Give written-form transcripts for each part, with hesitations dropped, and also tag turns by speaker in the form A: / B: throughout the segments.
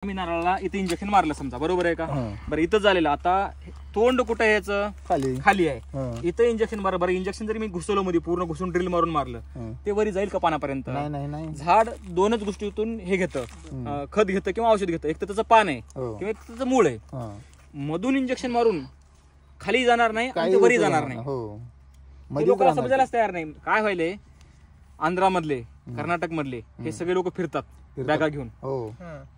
A: आम्ही नारळाला इथे इंजेक्शन मारलं समजा, बरोबर आहे का? बरं, इथं झालेलं. आता तोंड कुठं आहे याचं? खाली आहे. इथं इंजेक्शन बरं इंजेक्शन जरी मी घुसवलं मध्ये पूर्ण घुसून ड्रिल मारून मारलं, ते वरी जाईल का पानापर्यंत?
B: नाही.
A: झाड दोनच गोष्टीतून हे घेतं, खत घेतं किंवा औषध घेतं. एक तर त्याचं पान आहे किंवा एक त्याचं मूळ आहे. मधून इंजेक्शन मारून खाली जाणार नाही आणि वरी जाणार नाही. लोक समजायलाच तयार नाही. काय व्हायलंय, आंध्रा मधले, कर्नाटक मधले हे सगळे लोक फिरतात बॅगा घेऊन,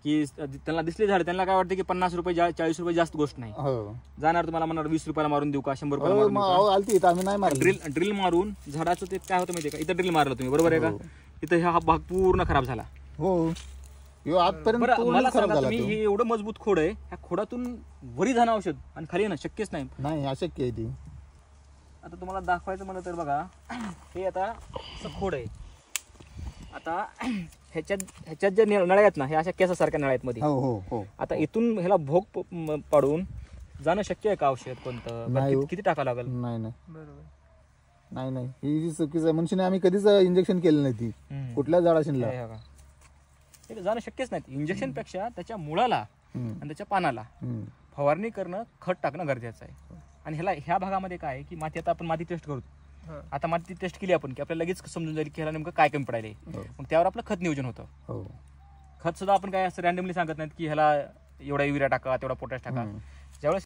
A: की त्यांना दिसले झाड, त्यांना काय वाटतं की 50 रुपये 40 रुपये जास्त गोष्ट नाही. जाणार तुम्हाला म्हणणार 20 रुपयाला मारून देऊ का, 100 रुपयाला ड्रिल मारून झाडाचं ते काय होतं माहितीये का? इथं ड्रिल मारलं तुम्ही, बरोबर आहे का? इथं हा भाग पूर्ण खराब झाला. मला सांगा तुम्ही, हे एवढं मजबूत खोड आहे, ह्या खोडातून वरी जाणं औषध आणि खाली येणं शक्यच नाही.
B: अशक्य आहे ती.
A: आता तुम्हाला दाखवायचं म्हणलं तर बघा, हे आता असं खोड आहे. आता ह्याच्यात ज्या नळ्या आहेत ना, ह्या अशा केसासारख्या नळ्या आहेत मध्ये. आता इथून ह्याला भोग पाडून जाणं शक्य आहे का? औषध कोणतं किती टाकावं लागेल?
B: नाही ही चुकीचं आहे. मनुष्याने आम्ही कधीच इंजेक्शन केलं नाही ती कुठल्या झाडाशीला.
A: जाणं शक्यच नाही. इंजेक्शन पेक्षा त्याच्या मुळाला आणि त्याच्या पानाला फवारणी करणं, खत टाकणं गरजेचं आहे. आणि ह्या भागामध्ये काय आहे की माती, आता आपण माती टेस्ट करू. आता माती टेस्ट केली आपण की आपल्याला लगेच समजून जाईल की ह्याला नेमकं काय कमी पडायला. मग त्यावर आपलं खत नियोजन होतं. खत सुद्धा आपण काय असं रॅन्डमली सांगत नाहीत की ह्याला एवढा युरिया टाका, तेवढा पोटॅश टाका. ज्यावेळेस